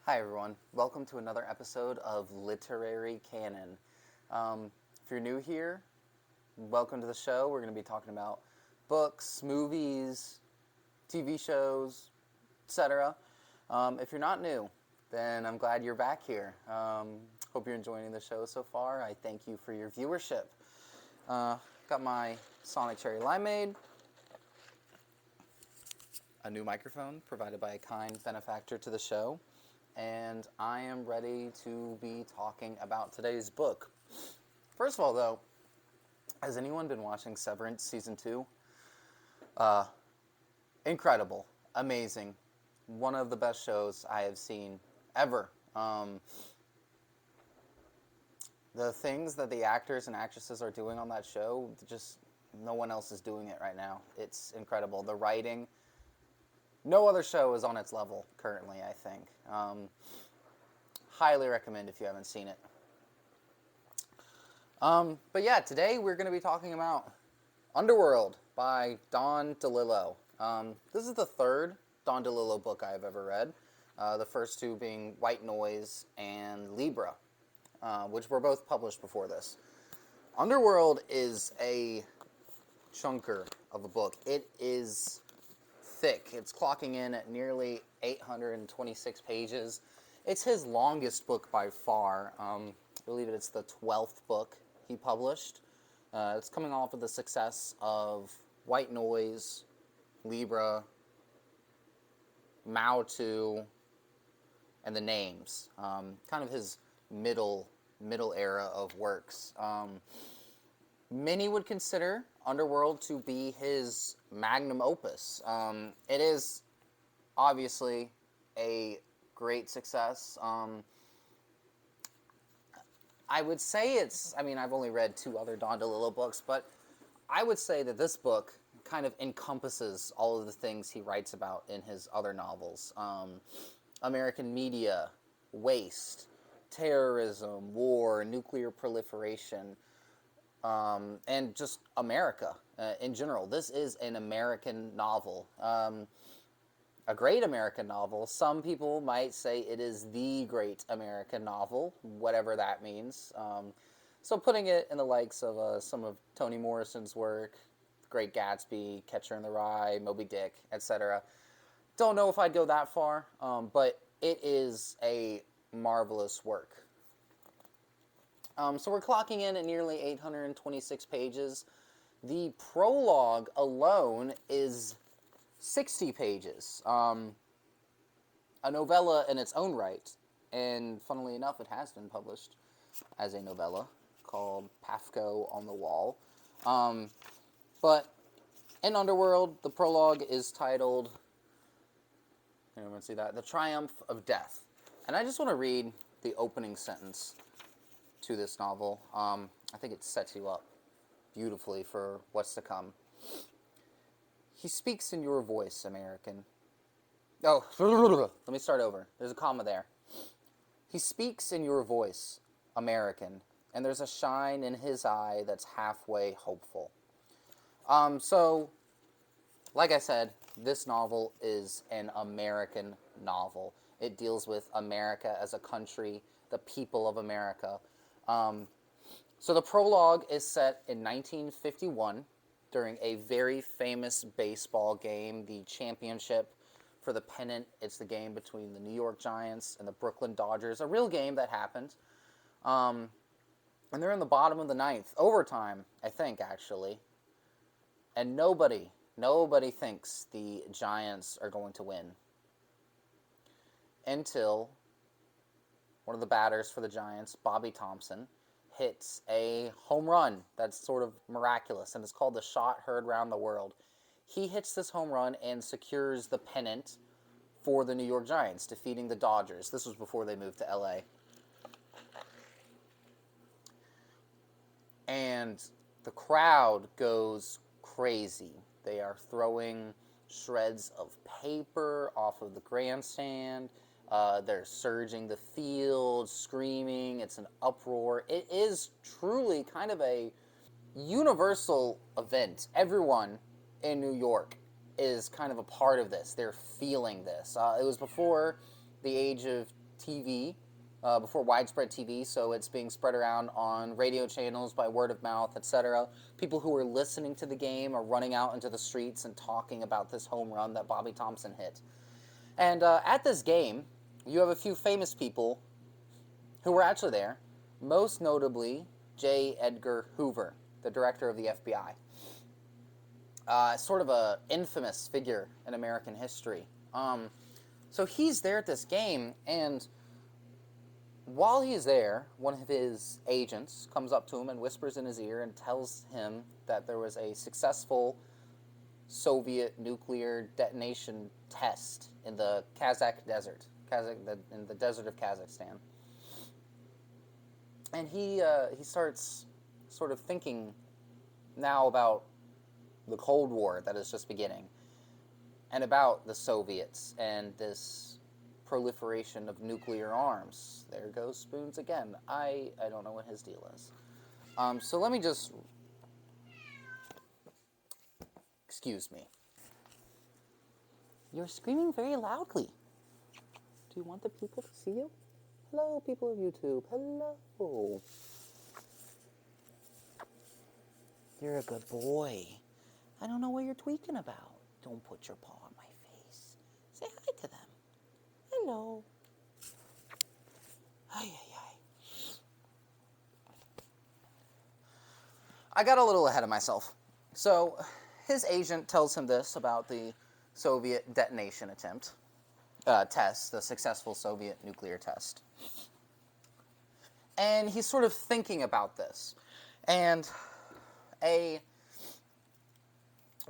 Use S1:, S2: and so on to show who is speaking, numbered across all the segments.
S1: Hi everyone, welcome to another episode of Literary Canon. If you're new here, welcome to the show. We're going to be talking about books, movies, TV shows, etc. If you're not new, then I'm glad you're back here. Hope you're enjoying the show so far. I thank you for your viewership. Got my Sonic Cherry Limeade, a new microphone provided by a kind benefactor to the show, and I am ready to be talking about today's book. First of all, though, has anyone been watching Severance Season 2? Incredible. Amazing. One of the best shows I have seen ever. The things that the actors and actresses are doing on that show, just no one else is doing it right now. It's incredible. The writing, no other show is on its level currently, I think. Highly recommend if you haven't seen it. But yeah, today we're going to be talking about Underworld by Don DeLillo. This is the third Don DeLillo book I've ever read. The first two being White Noise and Libra, which were both published before this. Underworld is a chunker of a book. It is thick. It's clocking in at nearly 826 pages. It's his longest book by far. I believe it's the 12th book he published. It's coming off of the success of White Noise, Libra, Mao 2, and The Names. Kind of his middle era of works. Many would consider Underworld to be his magnum opus. It is obviously a great success. I would say I've only read two other Don DeLillo books, but I would say that this book kind of encompasses all of the things he writes about in his other novels. American media, waste, terrorism, war, nuclear proliferation, and just America in general. This is an American novel. A great American novel. Some people might say it is the great American novel, whatever that means. So putting it in the likes of some of Toni Morrison's work, Great Gatsby, Catcher in the Rye, Moby Dick, etc. Don't know if I'd go that far, but it is a marvelous work. So we're clocking in at nearly 826 pages. The prologue alone is 60 pages. A novella in its own right, and funnily enough, it has been published as a novella called Pafko on the Wall. But in Underworld, the prologue is titled, everyone see that? The Triumph of Death. And I just want to read the opening sentence to this novel. I think it sets you up beautifully for what's to come. He speaks in your voice, American. Oh, let me start over. There's a comma there. He speaks in your voice, American, and there's a shine in his eye that's halfway hopeful. So, like I said, this novel is an American novel. It deals with America as a country, the people of America. So the prologue is set in 1951 during a very famous baseball game, the championship for the pennant. It's the game between the New York Giants and the Brooklyn Dodgers, a real game that happened. And they're in the bottom of the ninth, overtime, I think, actually. And nobody thinks the Giants are going to win until one of the batters for the Giants, Bobby Thompson, hits a home run that's sort of miraculous, and it's called the shot heard round the world. He hits this home run and secures the pennant for the New York Giants, defeating the Dodgers. This was before they moved to LA. And the crowd goes crazy. They are throwing shreds of paper off of the grandstand. They're surging the field, screaming. It's an uproar. It is truly kind of a universal event. Everyone in New York is kind of a part of this. They're feeling this. It was before the age of TV, before widespread TV, so it's being spread around on radio channels by word of mouth, etc. People who are listening to the game are running out into the streets and talking about this home run that Bobby Thompson hit. And at this game, you have a few famous people who were actually there, most notably J. Edgar Hoover, the director of the FBI. Sort of an infamous figure in American history. So he's there at this game, and while he's there, one of his agents comes up to him and whispers in his ear and tells him that there was a successful Soviet nuclear detonation test in the Kazakh desert, in the desert of Kazakhstan. And he starts sort of thinking now about the Cold War that is just beginning, and about the Soviets and this proliferation of nuclear arms. There goes Spoons again. I don't know what his deal is. So let me just... Excuse me. You're screaming very loudly. Do you want the people to see you? Hello, people of YouTube. Hello. You're a good boy. I don't know what you're tweaking about. Don't put your paw on my face. Say hi to them. Hello. Ay, ay, ay. I got a little ahead of myself. So, his agent tells him this about the Soviet detonation attempt, test, the successful Soviet nuclear test. And he's sort of thinking about this. And a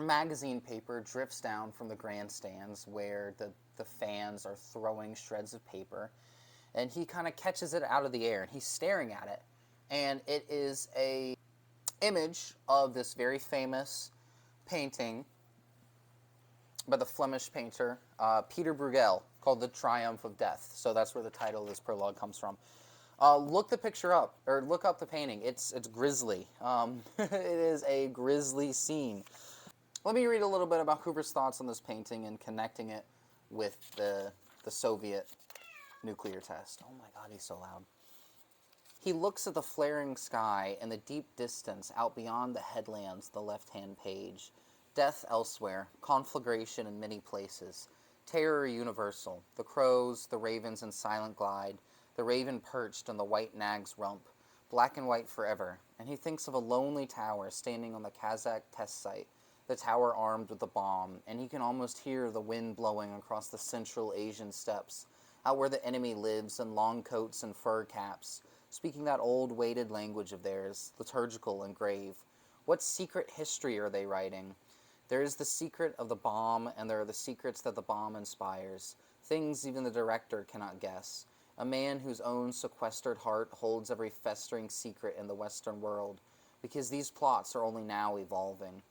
S1: magazine paper drifts down from the grandstands where the fans are throwing shreds of paper, and he kind of catches it out of the air, and he's staring at it, and it is a image of this very famous painting by the Flemish painter Peter Bruegel called The Triumph of Death. So that's where the title of this prologue comes from. Look the picture up, or look up the painting. It's grisly. It is a grisly scene. Let me read a little bit about Hoover's thoughts on this painting and connecting it with the Soviet nuclear test. Oh my God, he's so loud. He looks at the flaring sky and the deep distance out beyond the headlands, the left-hand page. Death elsewhere, conflagration in many places, terror universal, the crows, the ravens in silent glide, the raven perched on the white nag's rump, black and white forever, and he thinks of a lonely tower standing on the Kazakh test site, the tower armed with a bomb, and he can almost hear the wind blowing across the Central Asian steppes, out where the enemy lives in long coats and fur caps, speaking that old weighted language of theirs, liturgical and grave. What secret history are they writing? There is the secret of the bomb, and there are the secrets that the bomb inspires, things even the director cannot guess. A man whose own sequestered heart holds every festering secret in the Western world, because these plots are only now evolving.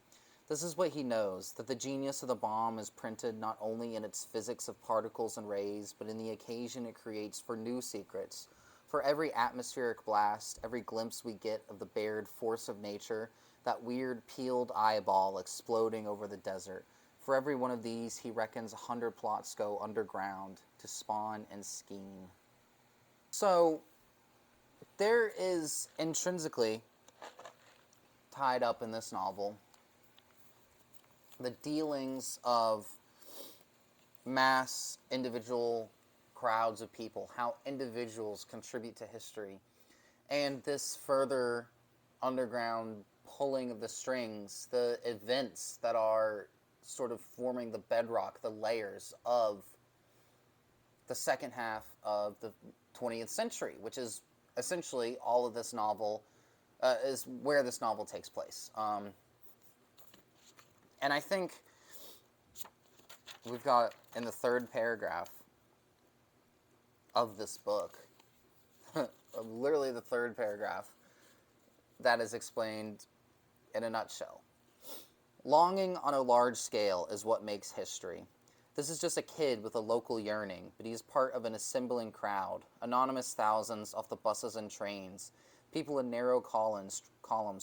S1: This is what he knows, that the genius of the bomb is printed not only in its physics of particles and rays, but in the occasion it creates for new secrets. For every atmospheric blast, every glimpse we get of the bared force of nature, that weird peeled eyeball exploding over the desert, for every one of these he reckons 100 plots go underground to spawn and scheme. So, there is intrinsically tied up in this novel the dealings of mass individual crowds of people, how individuals contribute to history, and this further underground pulling of the strings, the events that are sort of forming the bedrock, the layers of the second half of the 20th century, which is essentially all of this novel, is where this novel takes place. And I think we've got in the third paragraph of this book, literally the third paragraph, that is explained in a nutshell. Longing on a large scale is what makes history. This is just a kid with a local yearning, but he is part of an assembling crowd, anonymous thousands off the buses and trains, people in narrow columns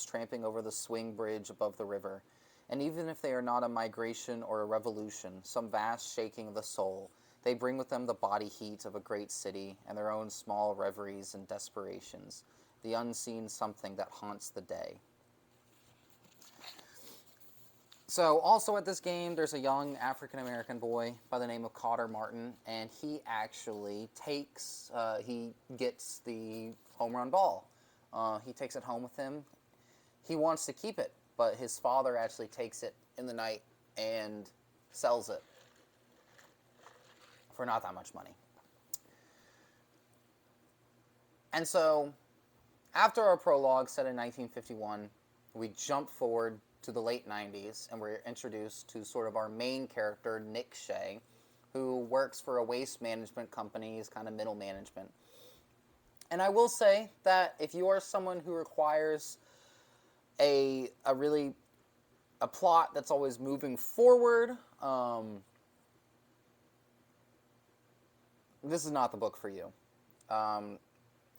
S1: tramping over the swing bridge above the river. And even if they are not a migration or a revolution, some vast shaking of the soul, They bring with them the body heat of a great city and their own small reveries and desperations, the unseen something that haunts the day. So also at this game, there's a young African-American boy by the name of Cotter Martin, and he actually he gets the home run ball. He takes it home with him. He wants to keep it, but his father actually takes it in the night and sells it for not that much money. And so, after our prologue set in 1951, we jump forward to the late 90s, and we're introduced to sort of our main character, Nick Shea, who works for a waste management company. He's kind of middle management. And I will say that if you are someone who requires a plot that's always moving forward, this is not the book for you.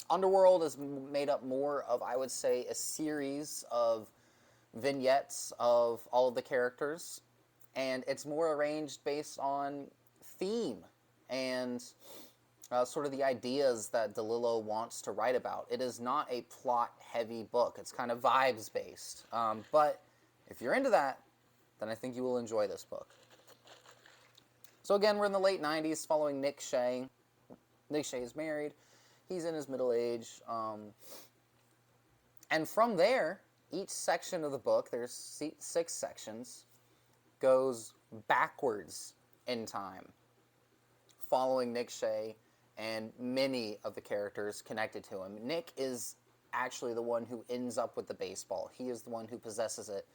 S1: Underworld is made up more of, I would say, a series of vignettes of all of the characters, and it's more arranged based on theme and sort of the ideas that DeLillo wants to write about. It is not a plot-heavy book. It's kind of vibes-based. But if you're into that, then I think you will enjoy this book. So again, we're in the late 90s following Nick Shea. Nick Shea is married. He's in his middle age. And from there, each section of the book, there's 6 sections, goes backwards in time, following Nick Shea and many of the characters connected to him. Nick is actually the one who ends up with the baseball. He is the one who possesses it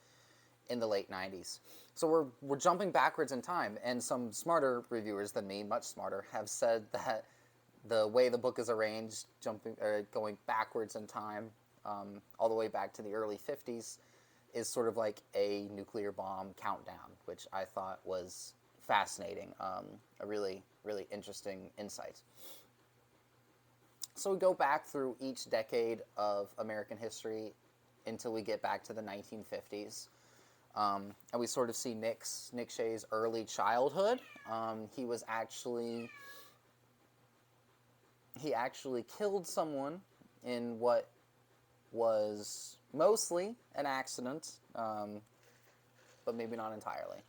S1: in the late 90s. So we're jumping backwards in time, and some smarter reviewers than me, much smarter, have said that the way the book is arranged, going backwards in time, all the way back to the early 50s, is sort of like a nuclear bomb countdown, which I thought was fascinating, a really, really interesting insight. So we go back through each decade of American history until we get back to the 1950s. And we sort of see Nick Shea's early childhood. He actually killed someone in what was mostly an accident, but maybe not entirely.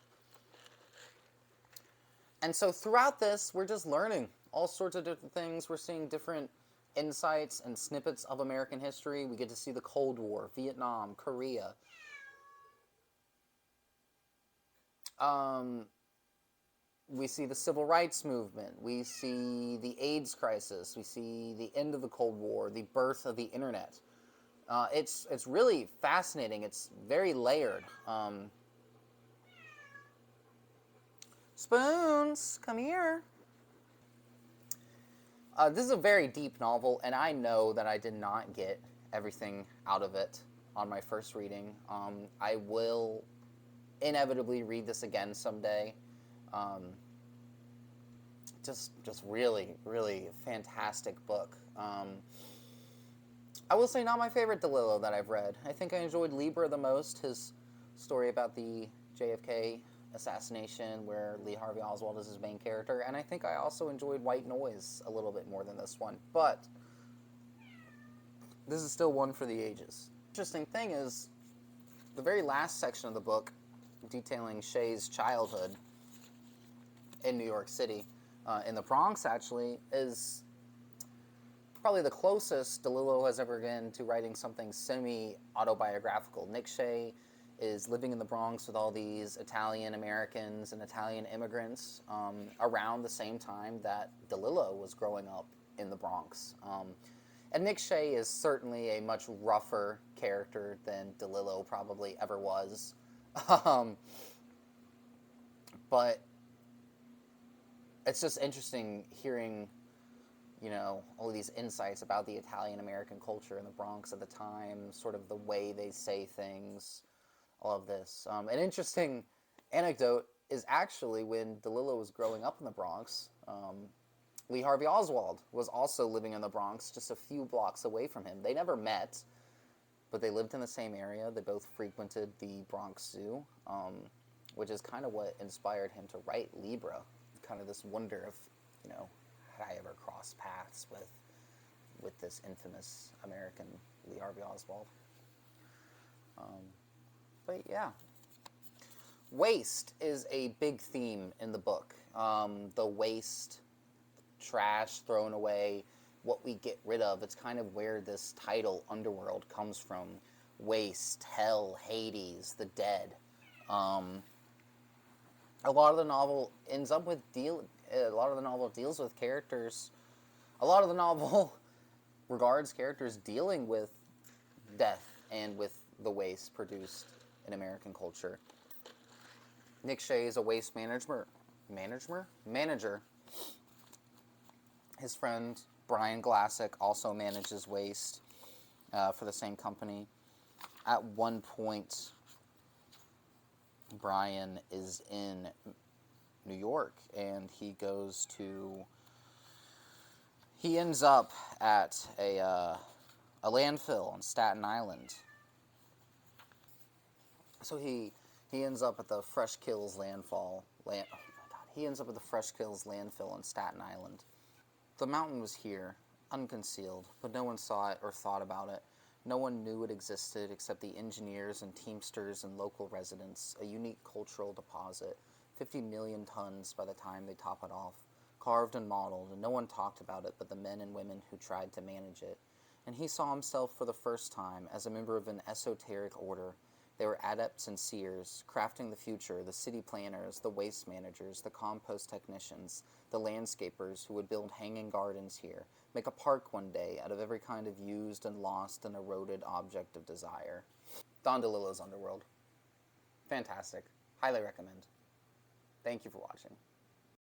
S1: And so throughout this, we're just learning all sorts of different things. We're seeing different insights and snippets of American history. We get to see the Cold War, Vietnam, Korea. We see the Civil Rights Movement. We see the AIDS crisis. We see the end of the Cold War, the birth of the internet. It's really fascinating. It's very layered. Spoons, come here. This is a very deep novel, and I know that I did not get everything out of it on my first reading. I will inevitably read this again someday. Just really, really fantastic book. I will say not my favorite DeLillo that I've read. I think I enjoyed Libra the most, his story about the JFK assassination where Lee Harvey Oswald is his main character, and I think I also enjoyed White Noise a little bit more than this one, but this is still one for the ages. Interesting thing is, the very last section of the book, detailing Shea's childhood in New York City, in the Bronx actually, is probably the closest DeLillo has ever been to writing something semi-autobiographical. Nick Shea is living in the Bronx with all these Italian Americans and Italian immigrants around the same time that DeLillo was growing up in the Bronx. And Nick Shea is certainly a much rougher character than DeLillo probably ever was. But it's just interesting hearing, all of these insights about the Italian-American culture in the Bronx at the time, sort of the way they say things, all of this. An interesting anecdote is actually when DeLillo was growing up in the Bronx, Lee Harvey Oswald was also living in the Bronx just a few blocks away from him. They never met, but they lived in the same area. They both frequented the Bronx Zoo, which is kind of what inspired him to write Libra, kind of this wonder of you know, had I ever crossed paths with this infamous American Lee Harvey Oswald. But yeah, waste is a big theme in the book. The waste, trash thrown away, what we get rid of. It's kind of where this title, Underworld, comes from. Waste, hell, Hades, the dead. A lot of the novel ends up with a lot of the novel deals with characters. A lot of the novel regards characters dealing with death and with the waste produced in American culture. Nick Shea is a waste manager. His friend Brian Glassick also manages waste for the same company. At one point, Brian is in New York, and he ends up at a landfill on Staten Island. So he ends up at the Fresh Kills he ends up at the Fresh Kills landfill on Staten Island. The mountain was here, unconcealed, but no one saw it or thought about it. No one knew it existed except the engineers and teamsters and local residents, a unique cultural deposit, 50 million tons by the time they top it off, carved and modeled, and no one talked about it but the men and women who tried to manage it. And he saw himself for the first time as a member of an esoteric order. They were adepts and seers, crafting the future, the city planners, the waste managers, the compost technicians, the landscapers who would build hanging gardens here, make a park one day out of every kind of used and lost and eroded object of desire. Don DeLillo's Underworld. Fantastic. Highly recommend. Thank you for watching.